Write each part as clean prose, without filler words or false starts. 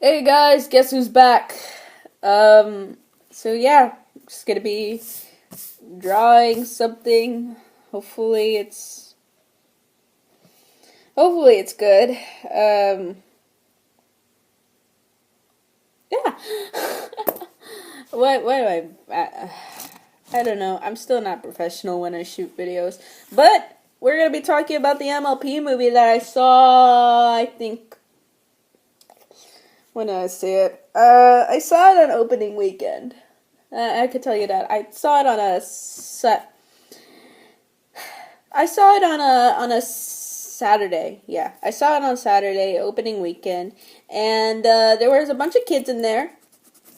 Hey guys, guess who's back? So yeah, just gonna be drawing something. Hopefully it's hopefully it's good. Yeah. what do I don't know. I'm still not professional when I shoot videos. But we're gonna be talking about the MLP movie that I saw, I think, when did I see it? I saw it on opening weekend. I could tell you that. I saw it on a set. I saw it on a Saturday. Yeah, I saw it on Saturday, opening weekend, and there was a bunch of kids in there.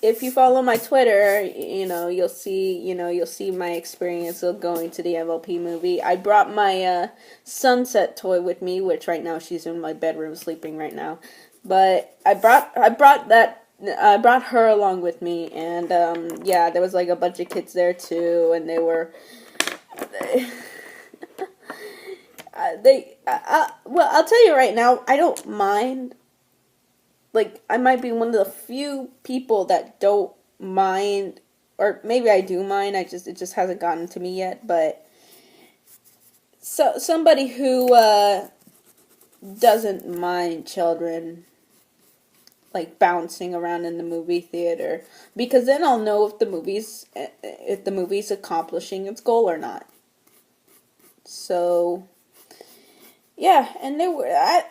If you follow my Twitter, you'll see my experience of going to the MLP movie. I brought my sunset toy with me, which right now she's in my bedroom sleeping right now. But I brought her along with me, and yeah, there was like a bunch of kids there too, and they were well, I'll tell you right now, I don't mind. Like, I might be one of the few people that don't mind, or maybe I do mind. It just hasn't gotten to me yet. But somebody who doesn't mind children like bouncing around in the movie theater, because then I'll know if the movie's accomplishing its goal or not. So yeah, and they were. I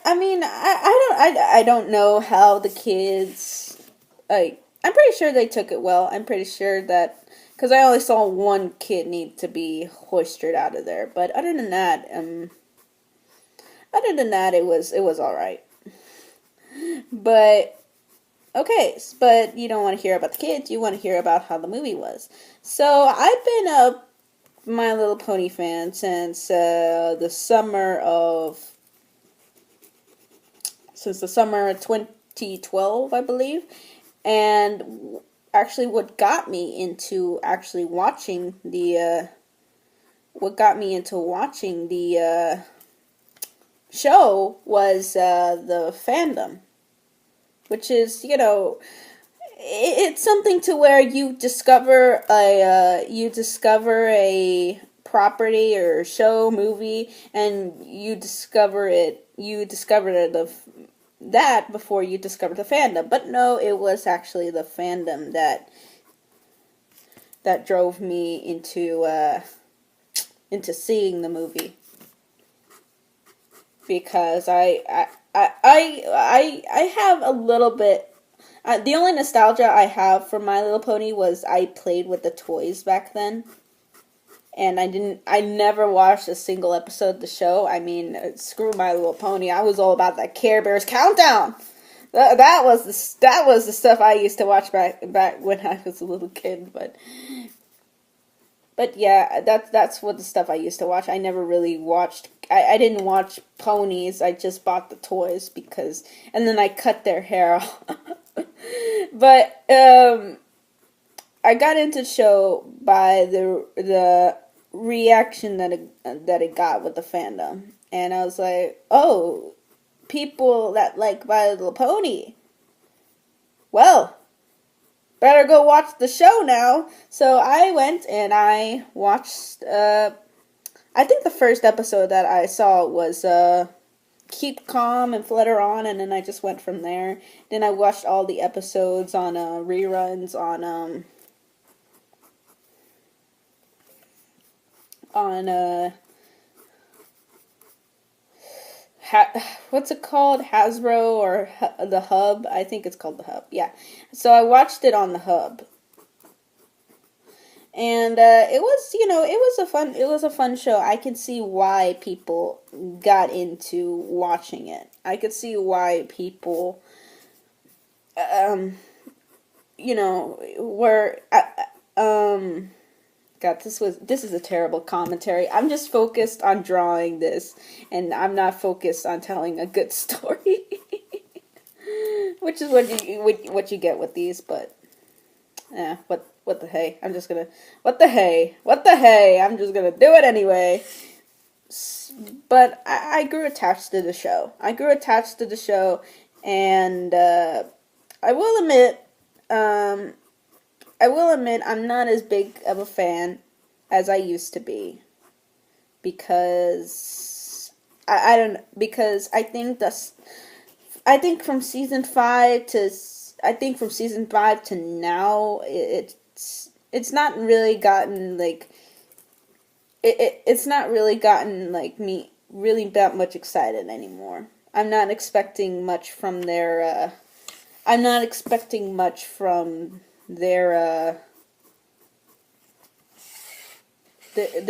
don't know how the kids. Like, I'm pretty sure they took it well. I'm pretty sure that because I only saw one kid need to be hoisted out of there. But other than that, it was all right. But okay, but you don't want to hear about the kids. You want to hear about how the movie was. So I've been a My Little Pony fan since the summer of 2012, I believe. And actually, what got me into the show was the fandom, which is, it's something to where you discover a property or show, movie, and you discover that before you discover the fandom. But no, it was actually the fandom that drove me into seeing the movie, because I have a little bit. The only nostalgia I have for My Little Pony was I played with the toys back then. And I never watched a single episode of the show. I mean, screw My Little Pony. I was all about that Care Bears Countdown. That was the stuff I used to watch back when I was a little kid. But yeah, that's what the stuff I used to watch. I never really watched. I didn't watch ponies. I just bought the toys and then I cut their hair off. But I got into the show by the reaction that it got with the fandom, and I was like, oh, people that like My Little Pony. Well, better go watch the show now. So I went and I watched. I think the first episode that I saw was Keep Calm and Flutter On, and then I just went from there. Then I watched all the episodes on reruns on what's it called? Hasbro or the Hub? I think it's called the Hub. Yeah. So I watched it on the Hub. And it was a fun show. I could see why people got into watching it. I could see why people were God, this is a terrible commentary. I'm just focused on drawing this, and I'm not focused on telling a good story, which is what you get with these. But yeah, what the hey? I'm just gonna what the hey? I'm just gonna do it anyway. But I grew attached to the show. And I will admit, um, I will admit I'm not as big of a fan as I used to be because I don't because I think from season 5 to now it's not really gotten like it's not really gotten like me really that much excited anymore. I'm not expecting much from their I'm not expecting much from their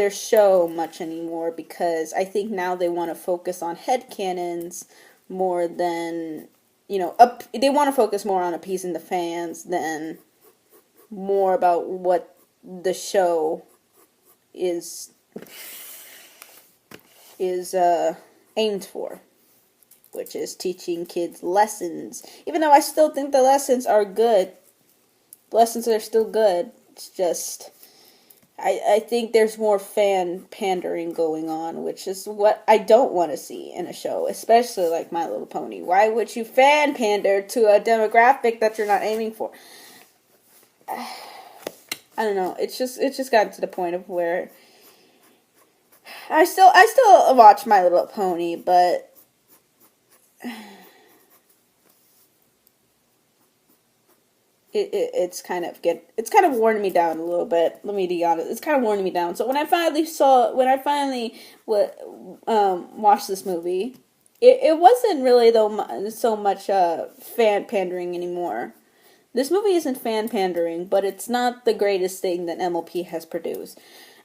show much anymore because I think now they want to focus on headcanons more than they want to focus more on appeasing the fans than more about what the show is aimed for, which is teaching kids lessons. Even though I still think the lessons are good, lessons are still good. It's just I think there's more fan pandering going on, which is what I don't want to see in a show, especially like My Little Pony. Why would you fan pander to a demographic that you're not aiming for? I don't know. It's just gotten to the point of where I still watch My Little Pony, but it's kind of worn me down a little bit. Let me be honest. It's kind of worn me down. So when I finally watched this movie, it wasn't really though so much fan pandering anymore. This movie isn't fan pandering, but it's not the greatest thing that MLP has produced.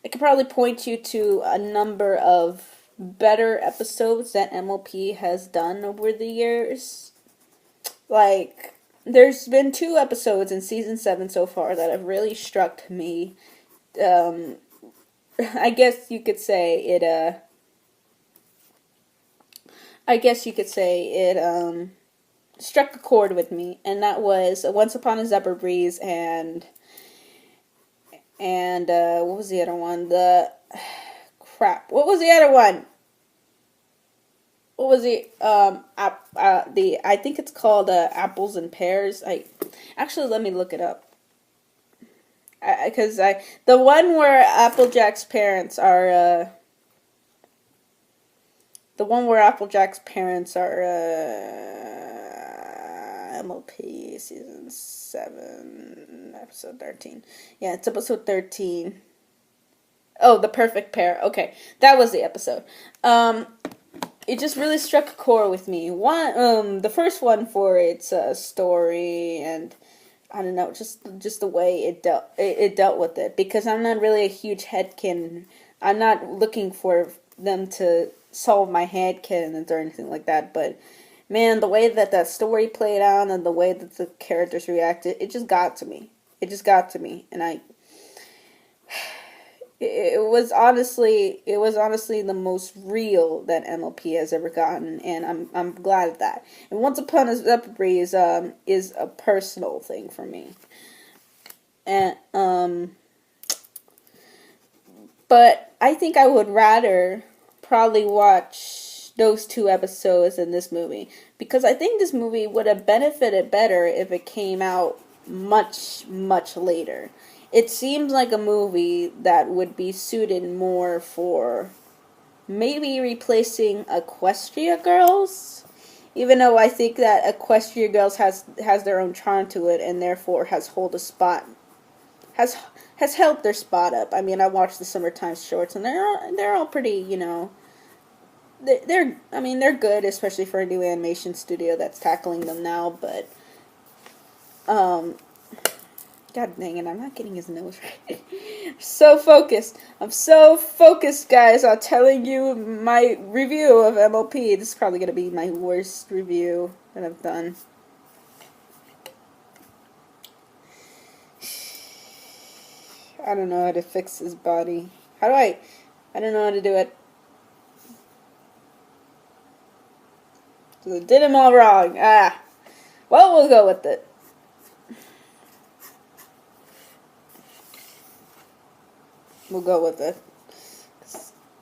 I could probably point you to a number of better episodes that MLP has done over the years. Like, there's been 2 episodes in season 7 so far that have really struck me. I guess you could say it, struck a chord with me, and that was Once Upon a Zebra Breeze and what was the other one? What was the other one? What was I think it's called Apples and Pears. Let me look it up. Because the one where Applejack's parents are MLP season 7 episode 13. Yeah, it's episode 13. Oh, The Perfect Pair. Okay, that was the episode. It just really struck a chord with me. The first one for its story and I don't know, just the way it dealt with it. Because I'm not really a huge headcanon. I'm not looking for them to solve my headcanons or anything like that. But man, the way that story played out and the way that the characters reacted, it just got to me. And it was honestly the most real that MLP has ever gotten, and I'm glad of that. And Once Upon a Zebra Breeze is a personal thing for me, and but I think I would rather probably watch those 2 episodes in this movie because I think this movie would have benefited better if it came out much later. It seems like a movie that would be suited more for maybe replacing Equestria Girls, even though I think that Equestria Girls has their own charm to it and therefore has held their spot up. I mean, I watched the Summertime shorts and they're all pretty, they're good, especially for a new animation studio that's tackling them now, but God dang it, I'm not getting his nose right. I'm so focused, guys, on telling you my review of MLP. This is probably going to be my worst review that I've done. I don't know how to fix his body. I don't know how to do it. So I did him all wrong. Well, we'll go with it. We'll go with it.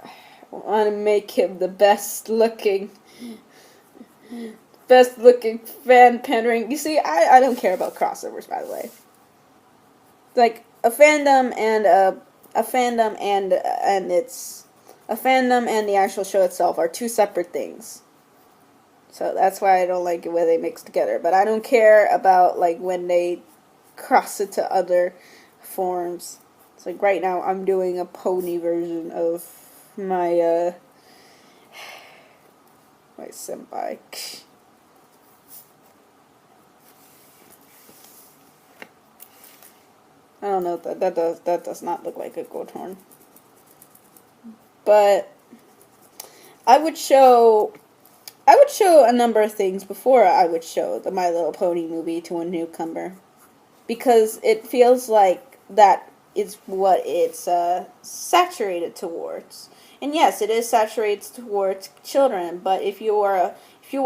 I want to make him the best looking Best looking fan pandering. You see, I don't care about crossovers, by the way. Like a fandom and it's a fandom and the actual show itself are two separate things. So that's why I don't like it when they mix together. But I don't care about like when they cross it to other forms. It's like right now I'm doing a pony version of my my senpai. I don't know, that does not look like a goat horn. But I would show a number of things before I would show the My Little Pony movie to a newcomer, because it feels like that is what it's saturated towards. And yes, it is saturated towards children. But if you were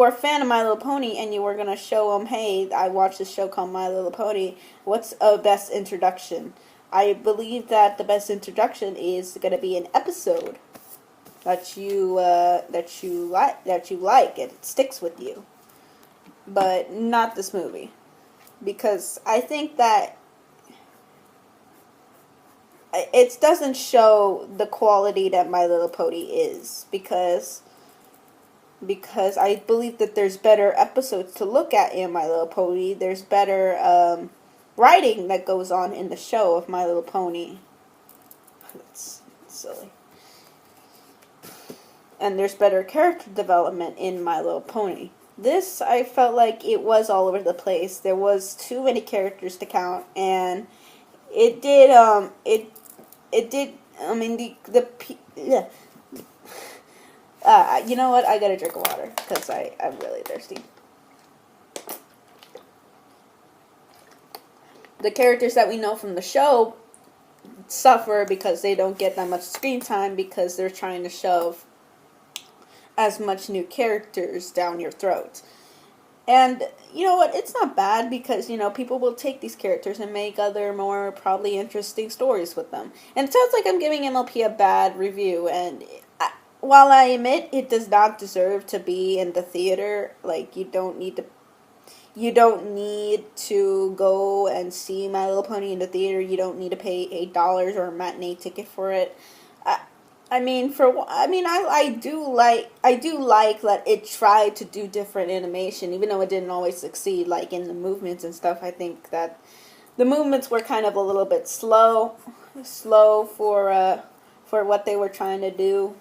a fan of My Little Pony and you were gonna show them, hey, I watched this show called My Little Pony. What's a best introduction? I believe that the best introduction is gonna be an episode that you like. It sticks with you, but not this movie, because I think that it doesn't show the quality that My Little Pony is, because I believe that there's better episodes to look at in My Little Pony. There's better writing that goes on in the show of My Little Pony. That's silly. And there's better character development in My Little Pony. This, I felt like it was all over the place. There was too many characters to count, and it did, I mean, yeah. You know what? I gotta drink water, because I'm really thirsty. The characters that we know from the show suffer because they don't get that much screen time, because they're trying to shove as much new characters down your throat. And you know what? It's not bad, because, people will take these characters and make other more probably interesting stories with them. And it sounds like I'm giving MLP a bad review, and while I admit it does not deserve to be in the theater, like, you don't need to go and see My Little Pony in the theater. You don't need to pay $8 or a matinee ticket for it. I do like that it tried to do different animation, even though it didn't always succeed. Like in the movements and stuff, I think that the movements were kind of a little bit slow for what they were trying to do,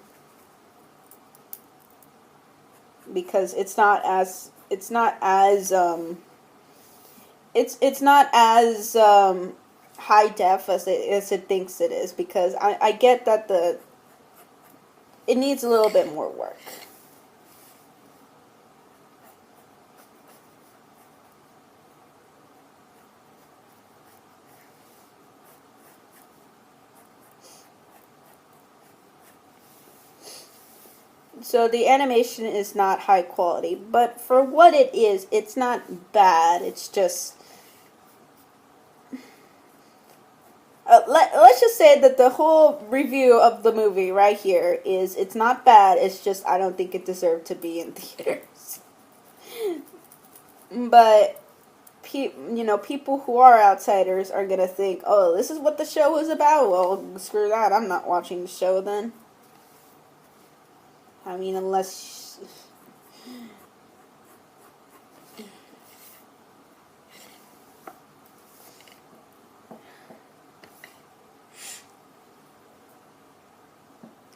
because it's not as high def as it thinks it is, because I get that it needs a little bit more work. So the animation is not high quality, but for what it is, it's not bad. It's just let's just say that the whole review of the movie right here is it's not bad. It's just I don't think it deserved to be in theaters. But people who are outsiders are gonna think, oh, this is what the show is about. Well, screw that. I'm not watching the show then. I mean, unless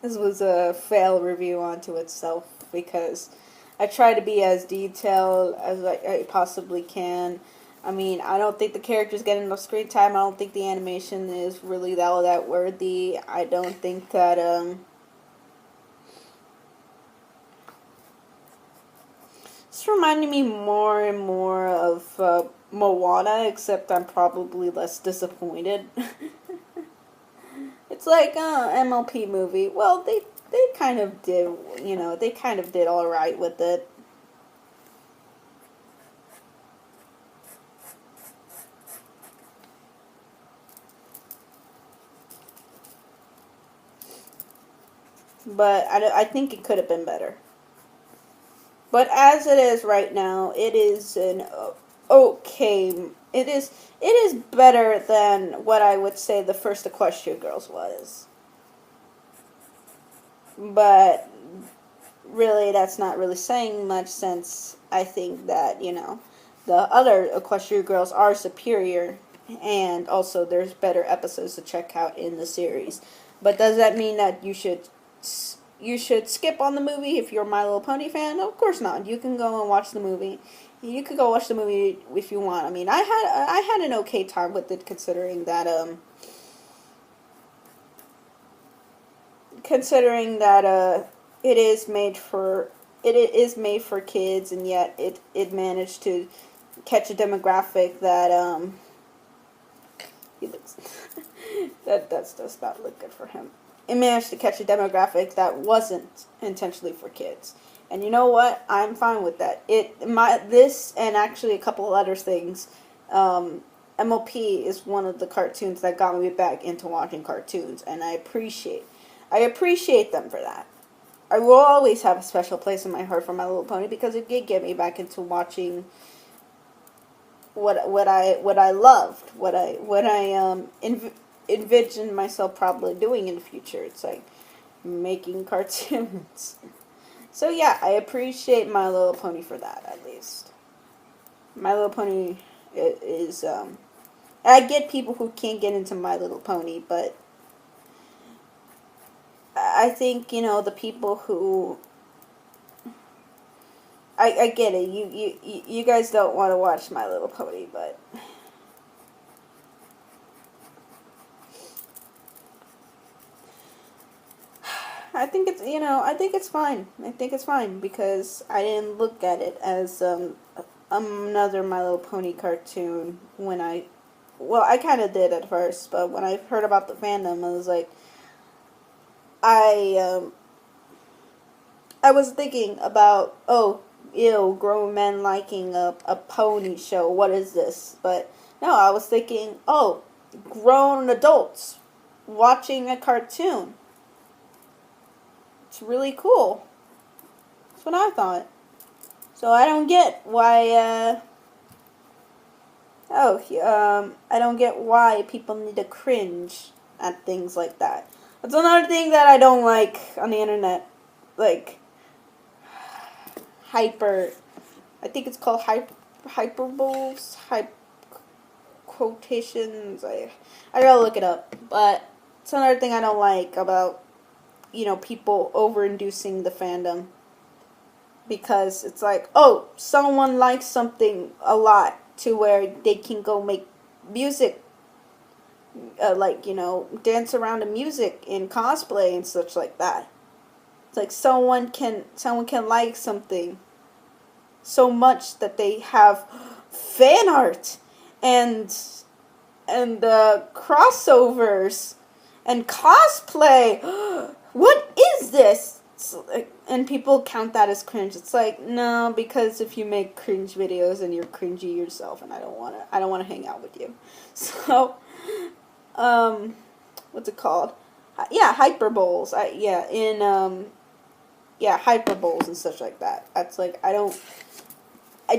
this was a fail review onto itself, because I try to be as detailed as I possibly can. I mean, I don't think the characters get enough screen time. I don't think the animation is really that worthy. I don't think that it's reminding me more and more of Moana, except I'm probably less disappointed. It's like MLP movie. Well, they kind of did, they kind of did all right with it. But I think it could have been better. But as it is right now, it is an okay. It is better than what I would say the first Equestria Girls was. But really, that's not really saying much, since I think that, the other Equestria Girls are superior, and also there's better episodes to check out in the series. But does that mean that you should skip on the movie if you're a My Little Pony fan? Of course not. You can go and watch the movie. You could go watch the movie if you want. I mean, I had an okay time with it, considering that it is made for kids, and yet it managed to catch a demographic that he looks that does not look good for him. It managed to catch a demographic that wasn't intentionally for kids. And you know what? I'm fine with that. This and actually a couple of other things. MLP is one of the cartoons that got me back into watching cartoons, and I appreciate them for that. I will always have a special place in my heart for My Little Pony, because it did get me back into watching what I loved, what I envisioned myself probably doing in the future. It's like making cartoons. So yeah, I appreciate My Little Pony for that, at least. My Little Pony is I get people who can't get into My Little Pony, but I think, the people who I get it. You guys don't want to watch My Little Pony, but I think it's fine. I think it's fine, because I didn't look at it as another My Little Pony cartoon I kind of did at first, but when I heard about the fandom, I was like, I was thinking about, oh, ew, grown men liking a pony show. What is this? But no, I was thinking, oh, grown adults watching a cartoon. It's really cool. That's what I thought. So I don't get why, I don't get why people need to cringe at things like that. That's another thing that I don't like on the internet. Like, I think it's called hyperboles, quotations. I gotta look it up. But it's another thing I don't like about, people over-inducing the fandom. Because it's like, oh, someone likes something a lot to where they can go make music, dance around to music in cosplay and such like that. It's like someone can like something so much that they have fan art and crossovers and cosplay. What is this? And people count that as cringe. It's like, no, because if you make cringe videos and you're cringy yourself, and I don't wanna hang out with you. So, what's it called? Yeah, hyperboles. Hyperboles and such like that. That's like, I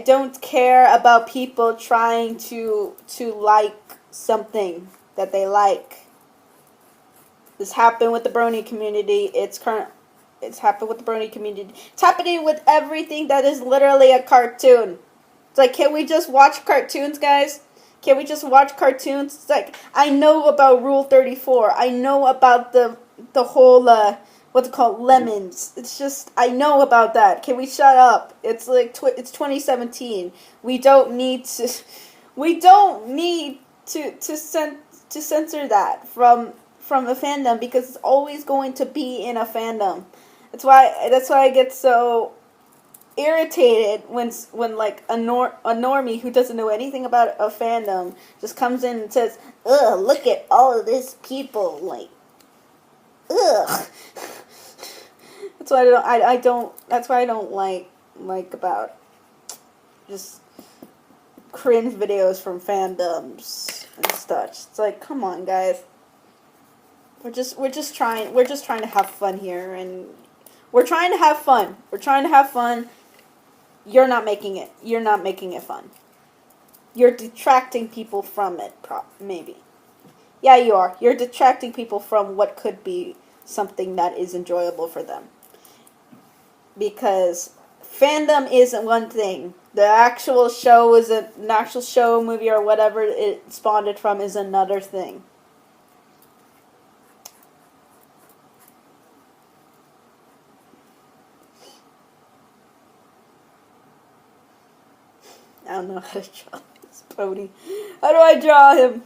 don't care about people trying to like something that they like. This happened with the Brony community. It's happened with the Brony community. It's happening with everything that is literally a cartoon. It's like, can we just watch cartoons, guys? Can we just watch cartoons? It's like, I know about Rule 34. I know about the whole, what's it called, lemons. It's just, I know about that. Can we shut up? It's like, it's 2017. We don't need to censor that from a fandom, because it's always going to be in a fandom. That's why I get so irritated when like a normie who doesn't know anything about a fandom just comes in and says, "Ugh, look at all of these people." Like, ugh. That's why That's why I don't like about just cringe videos from fandoms and such. It's like, come on, guys. We're just trying to have fun here, and we're trying to have fun. you're not making it fun. You're detracting people from it, maybe. Yeah, you are. You're detracting people from what could be something that is enjoyable for them. Because fandom isn't one thing. The actual show is an actual show, movie, or whatever it spawned from is another thing. I don't know how to draw this pony. How do I draw him?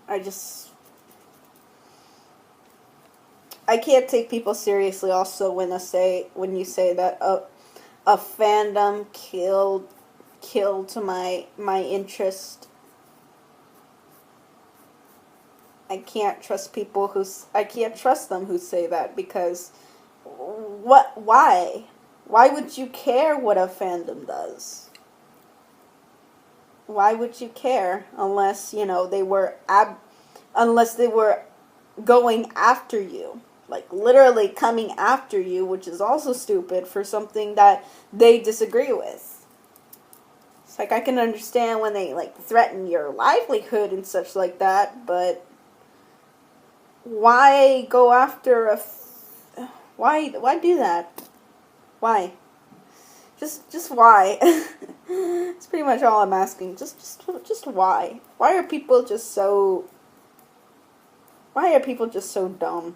I just... I can't take people seriously also when you say that a fandom killed my interest. I can't trust them who say that, because why would you care what a fandom does? Why would you care unless they were going after you, like literally coming after you, which is also stupid for something that they disagree with. It's like, I can understand when they like threaten your livelihood and such like that, but why go after why do that? Why? Just why? It's pretty much all I'm asking. Just why? Why are people just so dumb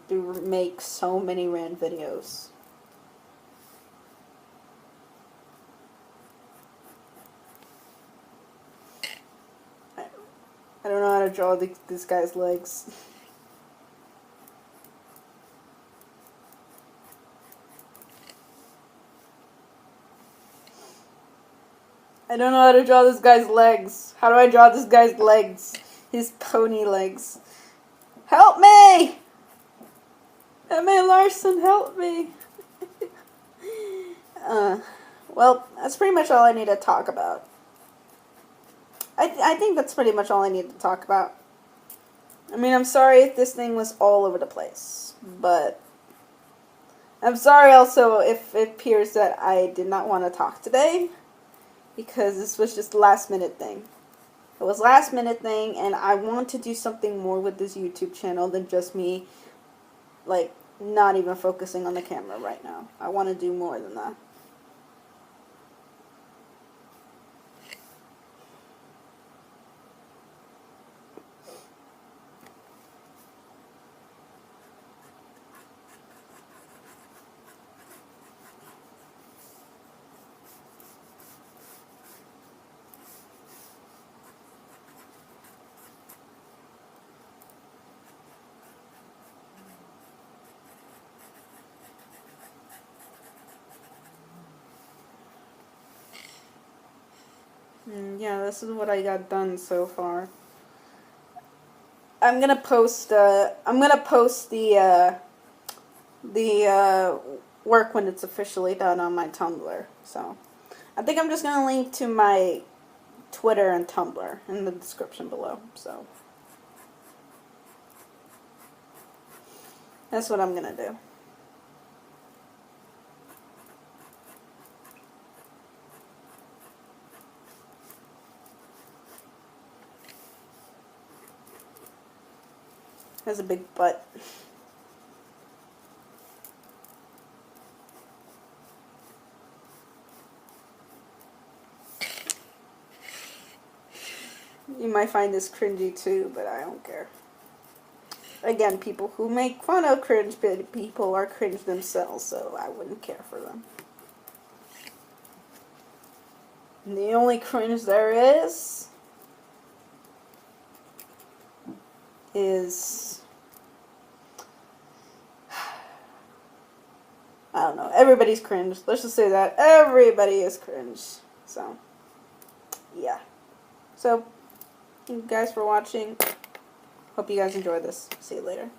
to make so many random videos? I don't know how to draw this guy's legs. I don't know how to draw this guy's legs. How do I draw this guy's legs? His pony legs. Help me! M.A. Larson, help me! Well, that's pretty much all I need to talk about. I think that's pretty much all I need to talk about. I mean, I'm sorry if this thing was all over the place, but I'm sorry also if it appears that I did not want to talk today, because this was just a last minute thing. It was a last minute thing, and I want to do something more with this YouTube channel than just me, like, not even focusing on the camera right now. I want to do more than that. Yeah, this is what I got done so far. I'm gonna post the work when it's officially done on my Tumblr. So I think I'm just gonna link to my Twitter and Tumblr in the description below. So that's what I'm gonna do. Has a big butt. You might find this cringy too, but I don't care. Again, people who make fun of cringe people are cringe themselves, so I wouldn't care for them. And the only cringe there is I don't know. Everybody's cringe. Let's just say that. Everybody is cringe. So, yeah. So, thank you guys for watching. Hope you guys enjoyed this. See you later.